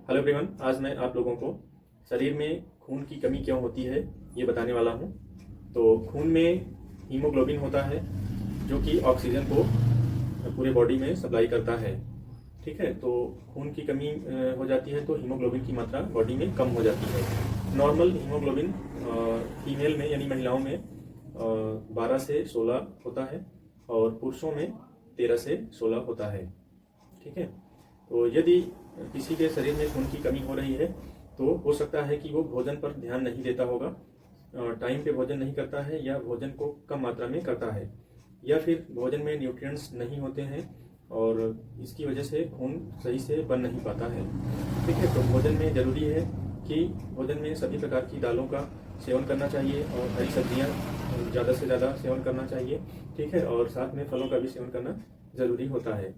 Hello everyone, आज मैं आप लोगों को शरीर में खून की कमी क्यों होती है ये बताने वाला हूँ। तो खून में हीमोग्लोबिन होता है जो कि ऑक्सीजन को पूरे बॉडी में सप्लाई करता है। ठीक है, तो खून की कमी हो जाती है तो हीमोग्लोबिन की मात्रा बॉडी में कम हो जाती है। नॉर्मल हीमोग्लोबिन फीमेल में यानी महिलाओं में 12 से 16 होता है और पुरुषों में 13 से 16 होता है। ठीक है, तो यदि किसी के शरीर में खून की कमी हो रही है तो हो सकता है कि वो भोजन पर ध्यान नहीं देता होगा, टाइम पे भोजन नहीं करता है या भोजन को कम मात्रा में करता है, या फिर भोजन में न्यूट्रिएंट्स नहीं होते हैं और इसकी वजह से खून सही से बन नहीं पाता है। ठीक है, तो भोजन में ज़रूरी है कि भोजन में सभी प्रकार की दालों का सेवन करना चाहिए और हरी सब्जियाँ ज़्यादा से ज़्यादा सेवन करना चाहिए। ठीक है, और साथ में फलों का भी सेवन करना ज़रूरी होता है,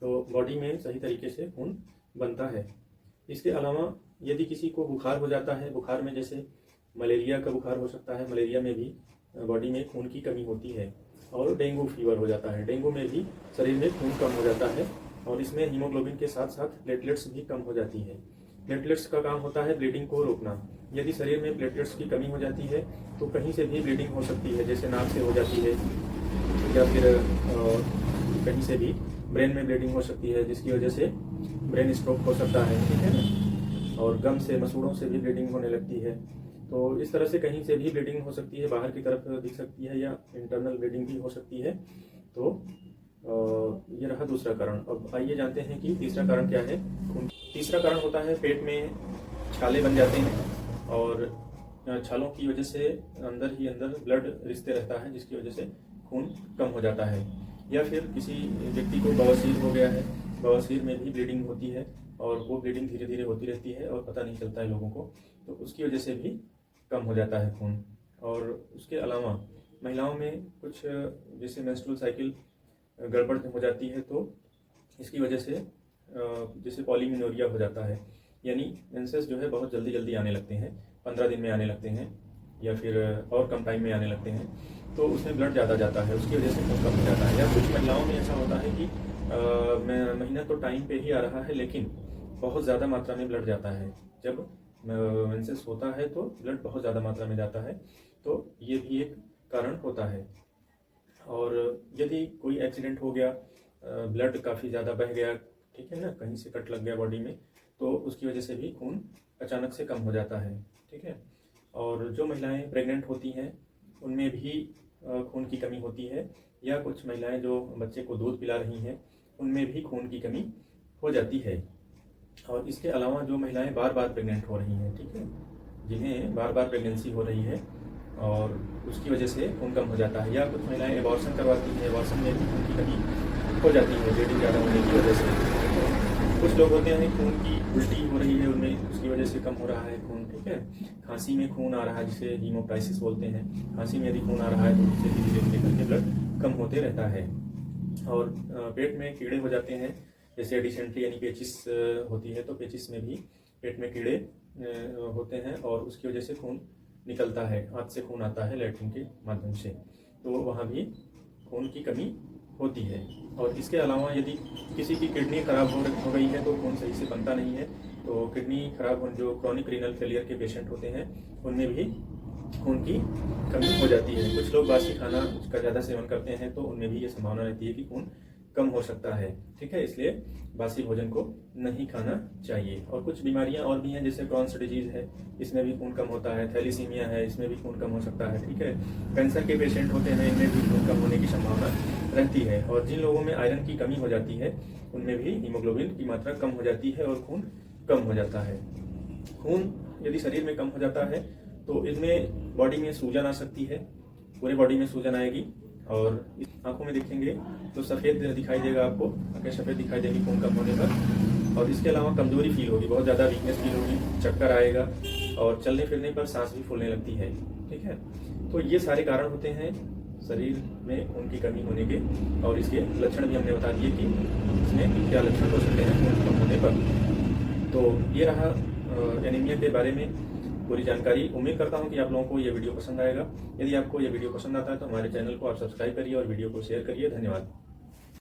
तो बॉडी में सही तरीके से खून बनता है। इसके अलावा यदि किसी को बुखार हो जाता है, बुखार में जैसे मलेरिया का बुखार हो सकता है, मलेरिया में भी बॉडी में खून की कमी होती है। और डेंगू फीवर हो जाता है, डेंगू में भी शरीर में खून कम हो जाता है और इसमें हीमोग्लोबिन के साथ साथ प्लेटलेट्स भी कम हो जाती है। प्लेटलेट्स का काम होता है ब्लीडिंग को रोकना। यदि शरीर में प्लेटलेट्स की कमी हो जाती है तो कहीं से भी ब्लीडिंग हो सकती है, जैसे नाक से हो जाती है या फिर कहीं से भी ब्रेन में ब्लीडिंग हो सकती है, जिसकी वजह से ब्रेन स्ट्रोक हो सकता है। ठीक है ना, और गम से, मसूड़ों से भी ब्लीडिंग होने लगती है। तो इस तरह से कहीं से भी ब्लीडिंग हो सकती है, बाहर की तरफ दिख सकती है या इंटरनल ब्लीडिंग भी हो सकती है। तो ये रहा दूसरा कारण। अब आइए जानते हैं कि तीसरा कारण क्या है। तीसरा कारण होता है पेट में छाले बन जाते हैं और छालों की वजह से अंदर ही अंदर ब्लड रिसते रहता है, जिसकी वजह से खून कम हो जाता है। या फिर किसी व्यक्ति को बवासीर हो गया है, बवासीर में भी ब्लीडिंग होती है और वो ब्लीडिंग धीरे धीरे होती रहती है और पता नहीं चलता है लोगों को, तो उसकी वजह से भी कम हो जाता है खून। और उसके अलावा महिलाओं में कुछ जैसे मेंस्ट्रुअल साइकिल गड़बड़ हो जाती है तो इसकी वजह से जैसे पॉलीमेनोरिया हो जाता है, यानी मेंसेस जो है बहुत जल्दी जल्दी आने लगते हैं, 15 दिन में आने लगते हैं या फिर और कम टाइम में आने लगते हैं, तो उसमें ब्लड ज़्यादा जाता है, उसकी वजह से खून कम हो जाता है। या कुछ महिलाओं में ऐसा होता है कि महीना तो टाइम पे ही आ रहा है लेकिन बहुत ज़्यादा मात्रा में ब्लड जाता है। जब मेंसेस होता है तो ब्लड बहुत ज़्यादा मात्रा में जाता है, तो ये भी एक कारण होता है। और यदि कोई एक्सीडेंट हो गया, ब्लड काफ़ी ज़्यादा बह गया, ठीक है ना, कहीं से कट लग गया बॉडी में, तो उसकी वजह से भी खून अचानक से कम हो जाता है। ठीक है, और जो महिलाएं प्रेग्नेंट होती हैं उनमें भी खून की कमी होती है, या कुछ महिलाएं जो बच्चे को दूध पिला रही हैं उनमें भी खून की कमी हो जाती है। और इसके अलावा जो महिलाएं बार बार प्रेग्नेंट हो रही हैं, ठीक है, जिन्हें बार बार प्रेगनेंसी हो रही है और उसकी वजह से खून कम हो जाता है, या कुछ महिलाएं एबॉर्शन करवाती हैं, एबॉर्शन में भी खून की कमी हो जाती है ब्लीडिंग ज़्यादा होने की वजह से। कुछ लोग होते हैं खून की उल्टी हो रही है उनमें, उसकी वजह से कम हो रहा है खून। ठीक है, खांसी में खून आ रहा है जिसे हीमोप्टाइसिस बोलते हैं, खांसी में यदि खून आ रहा है तो उससे धीरे धीरे करके ब्लड कम होते रहता है। और पेट में कीड़े हो जाते हैं, जैसे डिसेंट्री यानी पेचिस होती है, तो पेचिस में भी पेट में कीड़े होते हैं और उसकी वजह से खून निकलता है, हाथ से खून आता है लैट्रिन के माध्यम से, तो वहाँ भी खून की कमी होती है। और इसके अलावा यदि किसी की किडनी खराब हो गई है तो खून सही से बनता नहीं है, तो किडनी खराब हो, जो क्रॉनिक रीनल फेलियर के पेशेंट होते हैं उनमें भी खून की कमी हो जाती है। कुछ लोग बासी खाना का ज़्यादा सेवन करते हैं तो उनमें भी ये संभावना रहती है कि खून कम हो सकता है। ठीक है, इसलिए बासी भोजन को नहीं खाना चाहिए। और कुछ बीमारियां और भी हैं, जैसे क्रॉन्स डिजीज है, इसमें भी खून कम होता है, थैलीसीमिया है, इसमें भी खून कम हो सकता है। ठीक है, कैंसर के पेशेंट होते हैं, इनमें भी खून कम होने की संभावना रहती है। और जिन लोगों में आयरन की कमी हो जाती है उनमें भी हीमोग्लोबिन की मात्रा कम हो जाती है और खून कम हो जाता है। खून यदि शरीर में कम हो जाता है तो इसमें बॉडी में सूजन आ सकती है, पूरे बॉडी में सूजन आएगी और आंखों में देखेंगे तो सफ़ेद दिखाई देगा, आपको आंखें सफ़ेद दिखाई देगी खून कम होने पर। और इसके अलावा कमजोरी फील होगी, बहुत ज़्यादा वीकनेस फील होगी, चक्कर आएगा और चलने फिरने पर सांस भी फूलने लगती है। ठीक है, तो ये सारे कारण होते हैं शरीर में खून की कमी होने के, और इसके लक्षण भी हमने बता दिए कि इसमें क्या लक्षण हो सकते हैं खून कम होने पर। तो ये रहा एनीमिया के बारे में पूरी जानकारी। उम्मीद करता हूं कि आप लोगों को ये वीडियो पसंद आएगा। यदि आपको ये वीडियो पसंद आता है तो हमारे चैनल को आप सब्सक्राइब करिए और वीडियो को शेयर करिए। धन्यवाद।